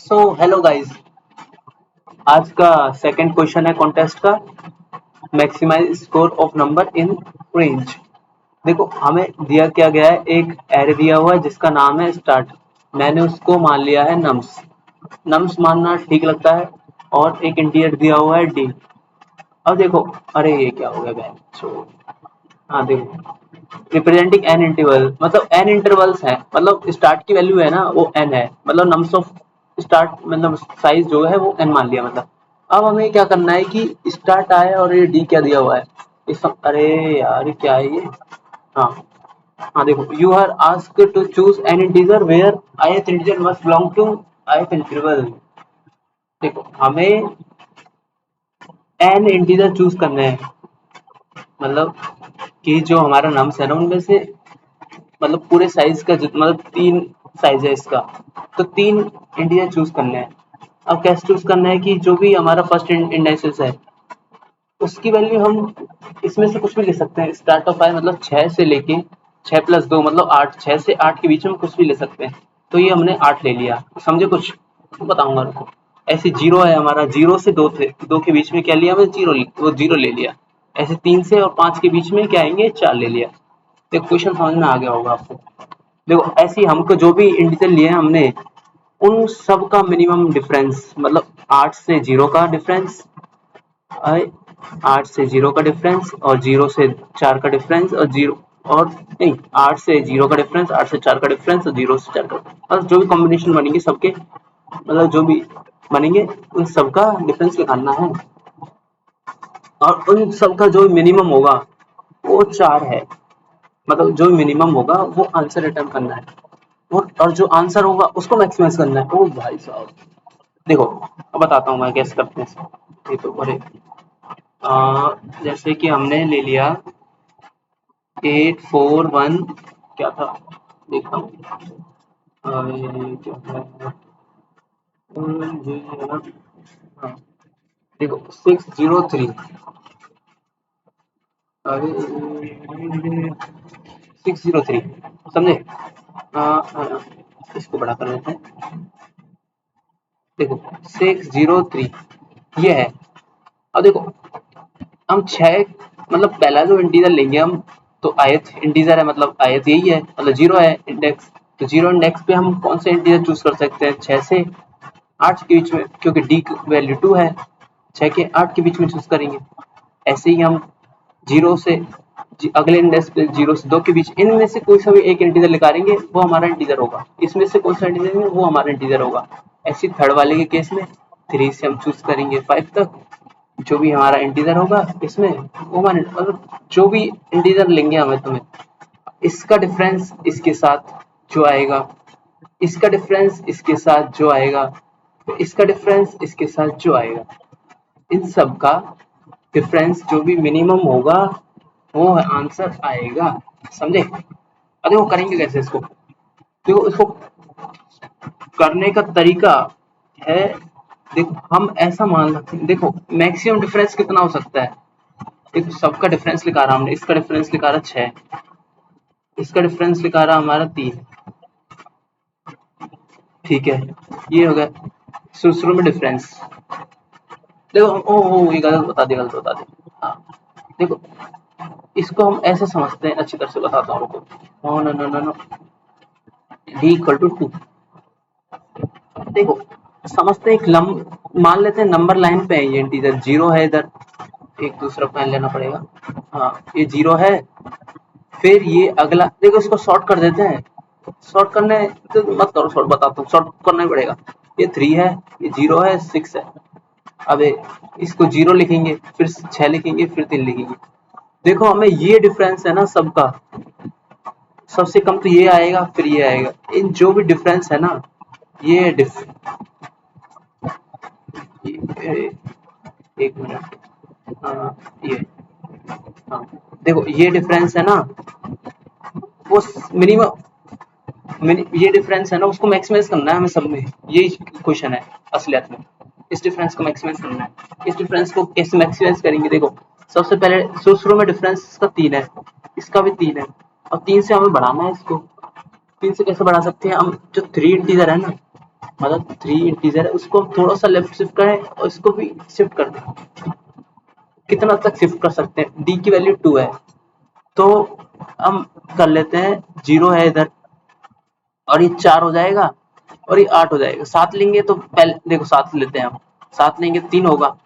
So hello guys. आज का second question है कॉन्टेस्ट का। Maximise score of number in range. देखो हमें दिया क्या गया है, एक एरे दिया हुआ है जिसका नाम है स्टार्ट। मैंने उसको मान लिया है नम्स। नम्स मानना ठीक लगता है। और एक इंटीजर दिया हुआ है डी। अब देखो, अरे ये क्या हो गया बहन। हाँ देखो, रिप्रेजेंटिंग एन इंटरवल मतलब एन इंटरवल्स है, मतलब स्टार्ट की वैल्यू है ना वो एन है, मतलब नम्स ऑफ स्टार्ट मतलब साइज जो है वो एन मान लिया मतलब। अब हमें क्या करना है कि स्टार्ट आए और ये डी क्या दिया हुआ है अरे यार ये क्या है ये। हाँ हाँ देखो, you are asked to choose an integer where ith integer must belong to ith interval. देखो हमें एन इंटीजर चूज करने हैं, मतलब कि जो हमारा नम्स है ना उनमें से, मतलब पूरे साइज का मतलब 3 साइज है इसका, तो 3 इंटीजर चूज करने हैं। अब कैसे चूज करना है कि जो भी हमारा फर्स्ट इंडेक्सेस है उसकी वैल्यू हम इसमें से कुछ भी ले सकते हैं। स्टार्ट ऑफ आई मतलब 6 से लेके 6 प्लस 2 मतलब 8, 6 से 8 के बीच में कुछ भी ले सकते हैं। तो ये हमने 8 ले लिया, समझे कुछ तो बताऊंगा रुको। ऐसे जीरो है हमारा, जीरो से 2 थे, 2 के बीच में क्या लिया हमने, जीरो, वो जीरो ले लिया। ऐसे 3 से और 5 के बीच में क्या आएंगे, 4 ले लिया। तो क्वेश्चन समझ में आ गया होगा आपको। देखो ऐसे ही हमको जो भी इंटीजर लिए हैं हमने, उन सब का मिनिमम डिफरेंस मतलब 8 से 0 का डिफरेंस, 8 से 0 का डिफरेंस और 0 से 4 का डिफरेंस और 0 और नहीं, 8 से 0 का डिफरेंस, 8 से 4 का डिफरेंस और 0 से 4 का, मतलब जो भी कॉम्बिनेशन बनेंगे सबके, मतलब जो भी बनेंगे उन सब का डिफरेंस निकालना है। और उन सब का जो मिनिमम होगा वो 4 है, मतलब जो मिनिमम होगा वो आंसर रिटर्न करना है। और जो आंसर होगा उसको मैक्सिमाइज करना है। ओ भाई साहब, देखो अब बताता हूँ मैं कैसे करते हैं। ये तो बड़े जैसे कि हमने ले लिया 841, क्या था देखता हूँ। ये क्या था, ये है ना, हाँ देखो 603, अरे 603 समझे। इसको बड़ा कर लेते हैं। देखो 603 ये है। अब देखो हम 6 मतलब पहला जो इंटीजर लेंगे हम, तो आयत इंटीजर है मतलब आयत यही है, मतलब 0 है इंडेक्स। तो 0 इंडेक्स पे हम कौन से इंटीजर चूज कर सकते हैं, 6 से 8 के बीच में, क्योंकि डी की वैल्यू 2 है, 6 के 8 के बीच में चूज करेंगे। ऐसे ही हम 0 से अगले इंडेक्स पे 0 से 2 के बीच, इनमें से कोई सा भी एक इंटीजर निकालेंगे वो हमारा इंटीजर होगा, इसमें से कौन सा इंटीजर है वो हमारा इंटीजर होगा। ऐसे थर्ड वाले के केस में 3 से हम चूज करेंगे 5 तक, जो भी हमारा इंटीजर होगा इसमें वो हमारे, मतलब जो भी इंटीजर लेंगे हमें, तुम्हें इसका डिफरेंस इसके साथ जो आएगा, इसका डिफरेंस इसके साथ जो आएगा, तो इसका डिफरेंस इसके साथ जो आएगा, इन सब का डिफरेंस जो भी मिनिमम होगा वो आंसर आएगा, समझे। अरे वो करेंगे कैसे इसको, देखो इसको करने का तरीका है। देखो हम ऐसा मान सकते हैं, देखो मैक्सिमम डिफरेंस कितना हो सकता है। देखो सबका डिफरेंस निकाला हमने, इसका डिफरेंस निकाला 6, इसका डिफरेंस निकाला हमारा 3, ठीक है। ये हो गया शुरू में डिफरेंस। देखो ओ ये गलत बता दी, गलत बता दी। हाँ देखो इसको हम ऐसे समझते हैं, अच्छी तरह से बताता हूँ रुको। No no no no no, D equal to 2। देखो समझते हैं, एक मान लेते हैं नंबर लाइन पे है, ये इंटीजर 0 है इधर, एक दूसरा पेन लेना पड़ेगा। हाँ ये 0 है, फिर ये अगला देखो इसको शॉर्ट कर देते हैं। शॉर्ट करने तो मत करो, शॉर्ट बताता हूँ, शॉर्ट करना ही पड़ेगा। ये 3 है, ये 0 है, 6 है। अब इसको 0 लिखेंगे, फिर 6 लिखेंगे, फिर 3 लिखेंगे। देखो हमें ये डिफरेंस है ना सबका, सबसे कम तो ये आएगा फिर ये आएगा, इन जो भी डिफरेंस है ना, ये एक मिनट, ये, हाँ देखो ये डिफरेंस है ना, वो मिनिमम, ये डिफरेंस है ना उसको मैक्सिमाइज करना है हमें सब में, यही क्वेश्चन है असलियत में। इस डिफरेंस को मैक्सिमाइज करना है। इस डिफरेंस को कैसे मैक्सिमाइज करेंगे, देखो सबसे पहले शुरू में डिफरेंस इसका 3 है, इसका भी 3 है, और 3 से हमें बढ़ाना है इसको। 3 से कैसे बढ़ा सकते हैं हम, जो 3 इंटीजर है ना, मतलब 3 इंटीजर है, उसको हम थोड़ा सा लेफ्ट शिफ्ट करें और इसको भी शिफ्ट कर दें। कितना तक शिफ्ट कर सकते हैं? डी की वैल्यू 2 है, तो हम कर लेते हैं 0 है इधर, और ये 4 हो जाएगा और ये 8 हो जाएगा। 7 लेंगे तो पहले देखो 7 लेते हैं हम, 7 लेंगे 3 होगा,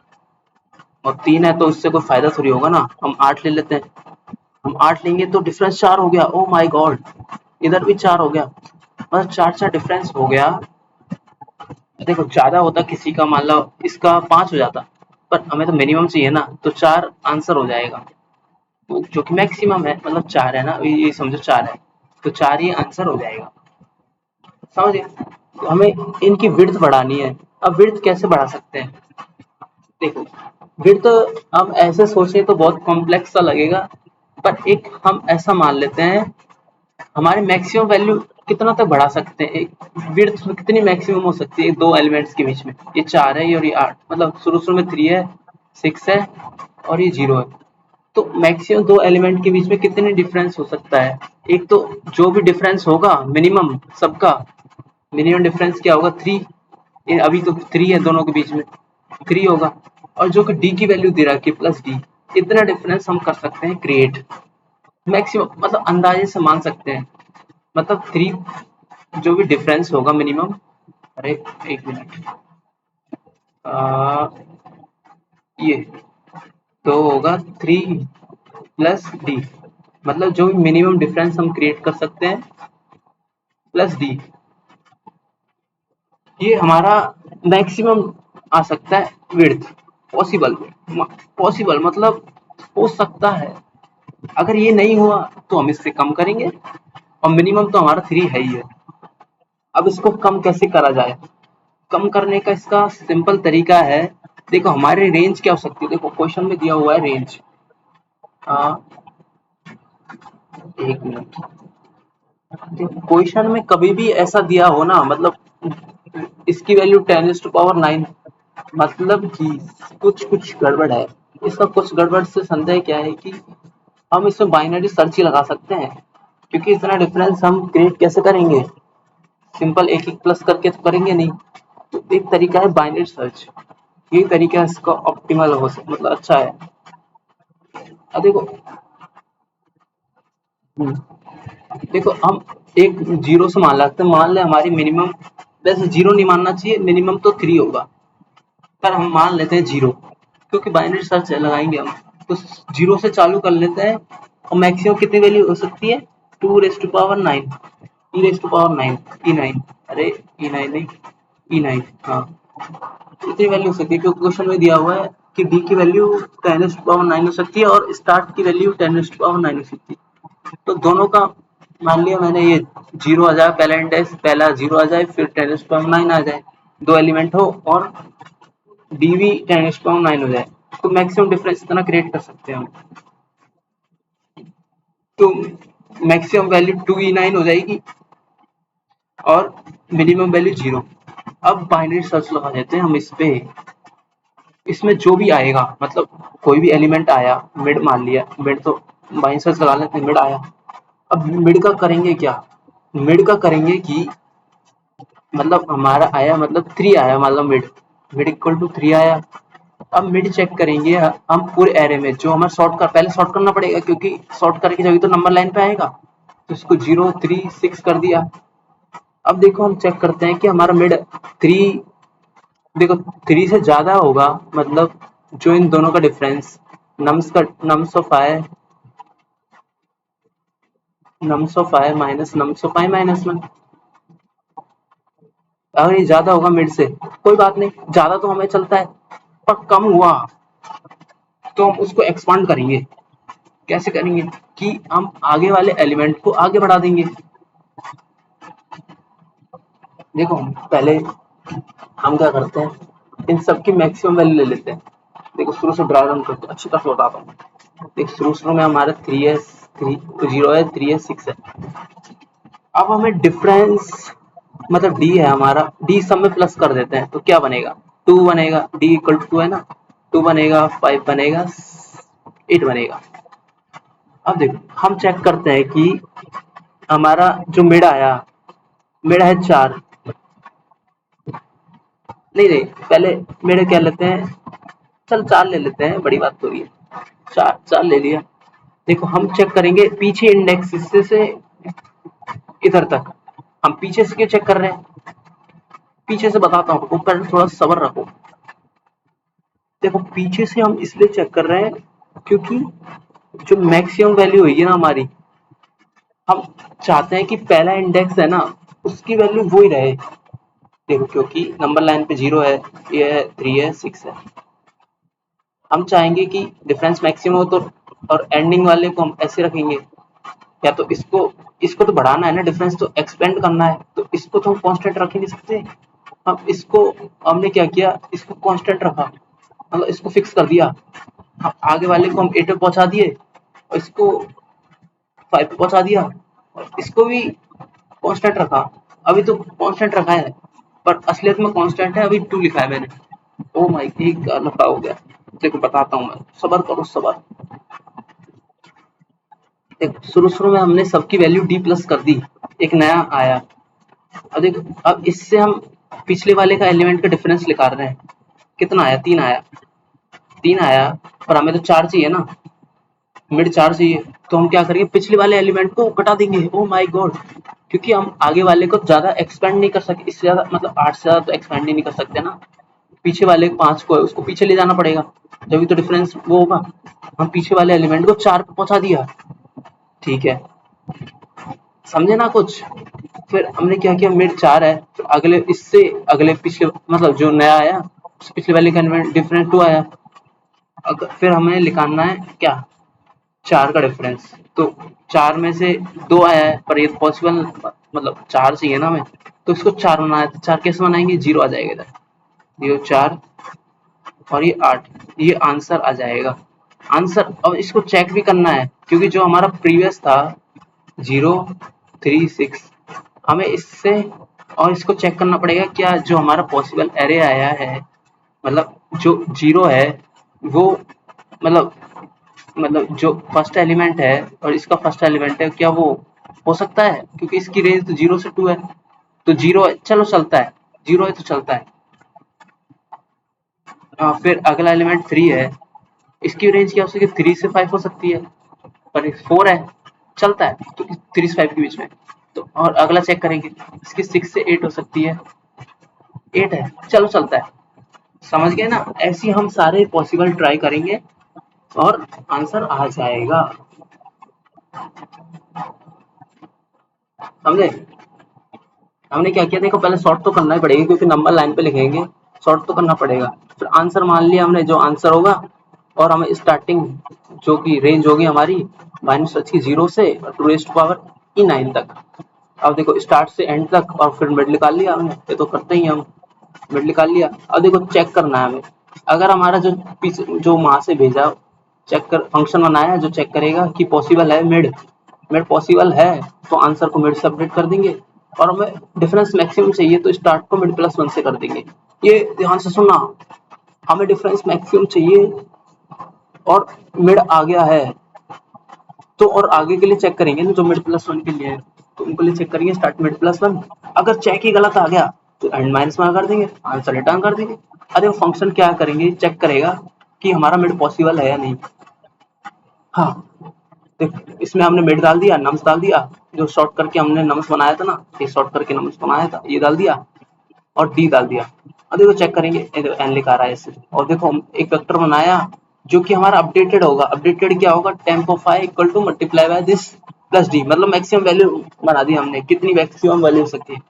और 3 है तो इससे कोई फायदा थोड़ी होगा ना, हम 8 ले लेते हैं। हम 8 लेंगे तो डिफरेंस 4 हो गया। ओ माय गॉड, इधर भी 4 हो गया, मतलब 4 डिफरेंस हो गया। देखो ज्यादा होता किसी का, मान लो इसका 5 हो जाता, पर हमें तो मिनिमम चाहिए ना, तो 4 आंसर हो जाएगा, तो जो कि मैक्सिमम है, मतलब 4 है ना, ये समझो 4 है, तो 4 ही आंसर हो जाएगा। समझिए, तो हमें इनकी विड्थ बढ़ानी है। अब विड्थ कैसे बढ़ा सकते हैं? देखो, विड्थ हम ऐसे सोचे तो बहुत कॉम्प्लेक्स सा लगेगा, पर एक हम ऐसा मान लेते हैं, हमारे मैक्सिमम वैल्यू कितना तक बढ़ा सकते हैं, विड्थ में कितनी मैक्सिमम हो सकती है दो एलिमेंट्स के बीच में? ये 4 है और ये 8, मतलब शुरू में 3 है, 6 है और ये 0 है, तो मैक्सिमम दो एलिमेंट के बीच में कितने डिफरेंस हो सकता है? एक तो जो भी डिफरेंस होगा मिनिमम सबका, मिनिमम डिफरेंस क्या होगा? 3, अभी तो 3 है दोनों के बीच में, 3 होगा, और जो कि डी की वैल्यू दे रहा है प्लस डी, इतना डिफरेंस हम कर सकते हैं क्रिएट मैक्सिमम, मतलब अंदाजे से मान सकते हैं, मतलब 3 जो भी डिफरेंस होगा मिनिमम, अरे एक मिनट, ये तो होगा 3 प्लस डी, मतलब जो भी मिनिमम डिफरेंस हम क्रिएट कर सकते हैं प्लस डी, ये हमारा मैक्सिमम आ सकता है विड्थ। पॉसिबल, पॉसिबल मतलब हो सकता है, अगर ये नहीं हुआ तो हम इससे कम करेंगे, और मिनिमम तो हमारा 3 है ही है। अब इसको कम कैसे करा जाए? कम करने का इसका सिंपल तरीका है, देखो हमारी रेंज क्या हो सकती है, देखो क्वेश्चन में दिया हुआ है रेंज, एक मिनट, क्वेश्चन में कभी भी ऐसा दिया हो ना, मतलब इसकी वैल्यू 10⁻⁹, मतलब कि कुछ कुछ गड़बड़ है। इसका कुछ गड़बड़ से संदेह क्या है कि हम इसमें बाइनरी सर्च ही लगा सकते हैं, क्योंकि इतना डिफरेंस हम क्रिएट कैसे करेंगे? सिंपल एक एक प्लस करके तो करेंगे नहीं, तो एक तरीका है बाइनरी सर्च, ये तरीका इसका ऑप्टिमल हो सकता, मतलब अच्छा है। अब देखो, देखो हम एक जीरो से मान लगते हैं, मान ले हमारी मिनिमम, वैसे जीरो नहीं मानना चाहिए, मिनिमम तो 3 होगा, पर हम मान लेते हैं 0, क्योंकि बाइनरी सर्च लगाएंगे हम, तो 0 से चालू कर लेते हैं, और मैक्सिमम कितनी वैल्यू हो सकती है? 2⁹ e⁹ e9, अरे e9 नहीं, e9, हाँ, इतनी वैल्यू हो सकती है, क्योंकि क्वेश्चन में दिया हुआ है कि डी की वैल्यू 10⁻⁹ हो सकती है और स्टार्ट की वैल्यू 10⁻⁹ हो सकती है, तो दोनों का मान लिया मैंने, ये 0 आ जाए, पहला इंडेक्स, पहला 0 आ जाए, फिर 10⁻⁹ आ जाए, दो एलिमेंट हो और डी भी 10⁻⁹ हो जाए, तो मैक्सिमम डिफरेंस इतना क्रिएट कर सकते हैं हम, तो मैक्सिमम वैल्यू 2e9 हो जाएगी और मिनिमम वैल्यू 0। अब बाइनरी सर्च लगा देते हैं हम इस पे, इसमें जो भी आएगा, मतलब कोई भी एलिमेंट आया, मिड मान लिया, मिड तो बाइनरी सर्च लगा लेते हैं, मिड आया, अब मिड का करेंगे क्या? मिड का करेंगे कि मतलब हमारा आया, मतलब 3 आया, मतलब मिड, मिड इक्वल टू 3 आया, अब मिड चेक करेंगे हम पूरे एरे में, जो हमारा शॉर्ट कर, पहले शॉर्ट करना पड़ेगा, क्योंकि शॉर्ट करके जब तो नंबर लाइन पे आएगा, तो इसको 0 3 6 कर दिया। अब देखो हम चेक करते हैं कि हमारा मिड 3, देखो 3 से ज्यादा होगा, मतलब जो इन दोनों का difference, nums of I, minus nums of I minus 1, अगर ये ज्यादा होगा मिड से, कोई बात नहीं, ज्यादा तो हमें चलता है, पर कम हुआ तो हम उसको एक्सपांड करेंगे। कैसे करेंगे? कि हम आगे वाले एलिमेंट को आगे बढ़ा देंगे। देखो पहले हम क्या करते हैं, इन सब की मैक्सिमम वैल्यू ले लेते हैं, देखो शुरू से ड्राई रन करते हैं, अच्छी तरह से बताता हूँ। देखो शुरू में हमारा 3 है, 0 है, 3 है, 6 है, अब हमें डिफरेंस, मतलब डी है हमारा, डी सब में प्लस कर देते हैं, तो क्या बनेगा? 2 बनेगा, डी इक्वल टू 2 है ना, 2 बनेगा, 5 बनेगा, 8 बनेगा। अब देखो हम चेक करते हैं कि हमारा जो मिड आया, मिड है 4, नहीं नहीं, पहले मेरे क्या लेते हैं, चल 4 ले लेते हैं, बड़ी बात तो ये 4 ले लिया। देखो हम चेक करेंगे पीछे इंडेक्स से इधर तक। हम पीछे से क्यों चेक कर रहे हैं, पीछे से बताता हूँ, ऊपर थोड़ा सब्र रखो। देखो पीछे से हम इसलिए चेक कर रहे हैं क्योंकि जो मैक्सिमम वैल्यू होगी ना हमारी, हम चाहते हैं कि पहला इंडेक्स है ना, उसकी वैल्यू वो ही रहे। देखो क्योंकि नंबर लाइन पे 0 है, ये है 3 है 6 है, हम चाहेंगे कि डिफरेंस मैक्सिमम हो, तो और एंडिंग वाले को हम ऐसे रखेंगे। या तो इसको तो बढ़ाना है ना, डिफरेंस तो एक्सपेंड करना है, तो इसको तो हम कांस्टेंट रख ही नहीं सकते। हम इसको, हमने क्या किया, इसको कांस्टेंट रखा, मतलब इसको फिक्स कर दिया। हम आगे वाले को हम 8 पे पहुंचा दिए, और इसको 5 पे पहुंचा दिया, और इसको भी कांस्टेंट रखा। अभी तो कांस्टेंट रखा है, पर असलियत में कांस्टेंट है, अभी 2 लिखा है मैंने। ओ माय, एक लफड़ा हो गया। देखो बताता हूँ मैं, सबर करो सबर। देखो शुरू शुरू में हमने सबकी वैल्यू डी प्लस कर दी, एक नया आया। अब देखो, अब इससे हम पिछले वाले का एलिमेंट का डिफरेंस निकाल रहे हैं। कितना आया, 3 आया, 3 आया, पर हमें तो 4 चाहिए ना, मिड 4 चाहिए। तो हम क्या करेंगे, पिछले वाले एलिमेंट को घटा देंगे। ओ माय गॉड, क्योंकि हम आगे वाले को ज्यादा एक्सपेंड नहीं कर सकते, इससे ज्यादा मतलब 8 से ज्यादा तो एक्सपेंड ही नहीं कर सकते ना। पीछे वाले 5 को है, उसको पीछे ले जाना पड़ेगा, जब भी तो डिफरेंस वो होगा। हम पीछे वाले एलिमेंट को 4 पे पहुंचा दिया, ठीक है, समझे ना कुछ। फिर हमने क्या किया, मिड 4 है, फिर अगले इससे अगले पिछले मतलब जो नया आया, उससे पिछले वाले का डिफरेंस 2 आया। फिर हमें निकालना है क्या, 4 का डिफरेंस। तो 4 में से 2 आया है, पर ये पॉसिबल मतलब 4 चाहिए ना हमें, तो इसको 4 बनाना है। तो 4 कैसे बनाएंगे, 0 आ जाएगा इधर, 0 4 और ये 8, ये आंसर आ जाएगा। आंसर, अब इसको चेक भी करना है, क्योंकि जो हमारा प्रीवियस था 0 3 6, हमें इससे और इसको चेक करना पड़ेगा, क्या जो हमारा पॉसिबल एरे आया है, मतलब जो 0 है वो, मतलब जो फर्स्ट एलिमेंट है और इसका फर्स्ट एलिमेंट है, क्या वो हो सकता है, क्योंकि इसकी रेंज तो 0 से 2 है। तो 0 है, चलो चलता है, 0 है तो चलता है। फिर अगला एलिमेंट 3 है, इसकी रेंज क्या हो सकती है, 3 से 5 हो सकती है, पर 4 है, चलता है, तो 3 से 5 के बीच में। तो और अगला चेक करेंगे, इसकी 6 से 8 हो सकती है, 8 है, चलो चलता है। समझ गए ना, ऐसे हम सारे पॉसिबल ट्राई करेंगे और आंसर आ जाएगा। समझे, हमने क्या किया, देखो पहले सॉर्ट तो करना ही पड़ेगा, क्योंकि नंबर लाइन पे लिखेंगे, सॉर्ट तो करना पड़ेगा। फिर आंसर मान लिया हमने, जो आंसर होगा, और हमें स्टार्टिंग जो की रेंज होगी हमारी -h की 0 से 2⁻⁹ तक। अब देखो स्टार्ट से एंड तक, और फिर मिड निकाल लिया हमने, ये तो करते ही हम, मिड निकाल लिया। अब देखो चेक करना है हमें, अगर हमारा जो पीछे जो वहां से भेजा, चेक कर फंक्शन बनाया है जो चेक करेगा कि पॉसिबल है मिड, मिड पॉसिबल है, तो आंसर को मिड से अपडेट कर देंगे। और हमें डिफरेंस मैक्सिमम चाहिए, तो स्टार्ट को मिड प्लस 1 से कर देंगे। ये ध्यान से सुनना, हमें डिफरेंस मैक्सिमम चाहिए और मिड आ गया है, तो और आगे के लिए चेक करेंगे ना, जो मिड प्लस 1 के लिए है, तो उनको लिए चेक करेंगे स्टार्ट मिड प्लस 1। अगर चेक ही गलत आ गया, तो एंड माइनस में कर देंगे, आंसर रिटर्न कर देंगे। अरे वो फंक्शन क्या करेंगे, चेक करेगा कि हमारा मिड पॉसिबल है या नहीं। हाँ, देख इसमें हमने मिड डाल दिया, नम्स डाल दिया, जो शॉर्ट करके हमने नम्स बनाया था ना, ये शॉर्ट करके नम्स बनाया था, ये डाल दिया, और डी डाल दिया। अब देखो चेक करेंगे, एन लिखा रहा है ऐसे, और देखो हम एक वेक्टर बनाया जो कि हमारा अपडेटेड होगा। अपडेटेड क्या होगा, temp of I equal to multiply by this plus D, मतलब मैक्सिमम वैल्यू बना दी हमने, कितनी मैक्सिमम वैल्यू हो सकती है।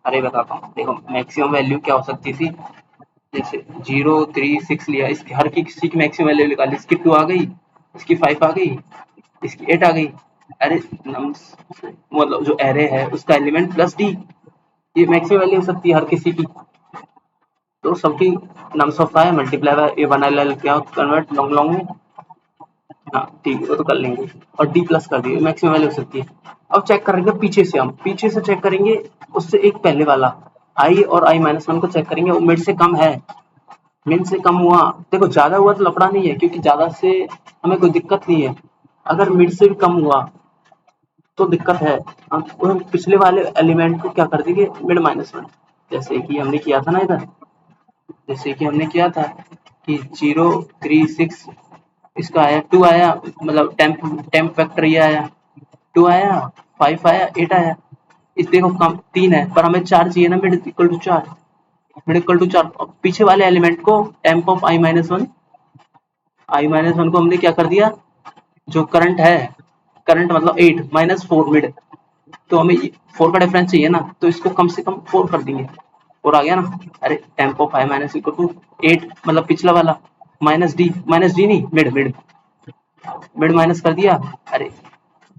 अरे बताता हूँ, देखो मैक्सिमम वैल्यू क्या हो सकती थी, जैसे 0 3 6 लिया, इसकी हर की किसी की मैक्सिमम वैल्यू निकाली, इसकी 2 आ गई, इसकी 5 आ गई, इसकी 8 आ गई। अरे नम्स मतलब जो एरे है उसका एलिमेंट प्लस डी, ये मैक्सिमम वैल्यू हो सकती है हर किसी की। तो सबकी नम्स ऑफ है मल्टीप्लाई बाय ये बना ले क्या कन्वर्ट लॉन्ग लॉन्ग में। हाँ ठीक है, वो तो कर लेंगे, और डी प्लस कर दिए, मैक्सिमम वैल्यू हो सकती है। अब चेक करेंगे पीछे से, हम पीछे से चेक करेंगे, उससे एक पहले वाला आई और i-1 को चेक करेंगे, वो मिड से कम है, मिड से कम हुआ, देखो ज्यादा हुआ तो लफड़ा नहीं है, क्योंकि ज्यादा से हमें कोई दिक्कत नहीं है। अगर मिड से भी कम हुआ तो दिक्कत है, हम पिछले वाले एलिमेंट को क्या कर देंगे, मिड -1, जैसे कि हमने किया था ना इधर। जैसे कि हमने किया था कि 0 3 6 इसका आया 2 आया, मतलब टेम्प फैक्टर ये आया 2 आया, 5 आया, 8 आया। इस देखो कम 3 है पर हमें 4 चाहिए ना, mid equal to 4, mid equal to 4। अब पीछे वाले एलिमेंट को टेम्प ऑफ i-1 को हमने क्या कर दिया, जो करंट है, करंट मतलब 8 -4 मिड, तो हमें 4 का डिफरेंस चाहिए ना, तो इसको कम से कम 4 कर देंगे, 4 आ गया ना। अरे temp of i minus equal to 8 मतलब पिछला वाला माइनस डी नहीं, मिड मिड मिड माइनस कर दिया। अरे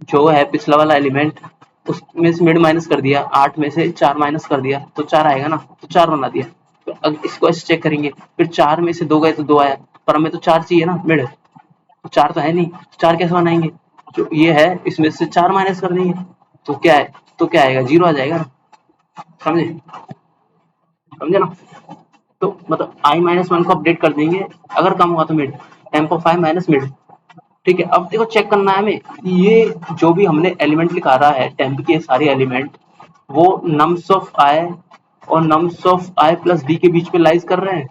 जो है पिछला वाला एलिमेंट, उसमें से मिड माइनस कर दिया, 8 में से 4 माइनस कर दिया तो 4 आएगा ना, तो 4 बना दिया। तो अब इसको ऐसे चेक करेंगे, फिर 4 में से 2 गए तो 2 आया, पर हमें तो 4 चाहिए ना मिड, तो 4 तो है नहीं, 4 कैसे बनाएंगे, जो ये है इसमें से 4 माइनस कर देंगे, तो क्या है, तो क्या आएगा, 0 आ जाएगा ना। समझे, समझे ना। तो मतलब i-1 को अपडेट कर देंगे, अगर कम हुआ तो mid, temp of i minus mid. ठीक है, अब देखो चेक करना है हमें, ये जो भी हमने एलिमेंट निकाला है टेम्प के सारे एलिमेंट, वो नम्स ऑफ i और nums of i plus d के बीच में लाइज कर रहे हैं।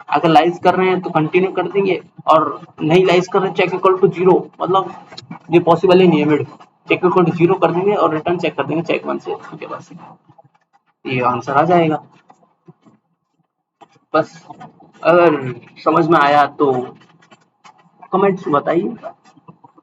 अगर लाइज कर रहे हैं तो कंटिन्यू कर देंगे, और नहीं लाइज कर रहे हैं, चेक इक्वल टू 0, मतलब ये पॉसिबल ही नहीं है मिड, चेक इक्वल टू 0 कर देंगे और रिटर्न चेक कर देंगे चेक 1 से, ठीक है बस ये आंसर आ जाएगा। बस अगर समझ में आया तो कमेंट्स बताइए।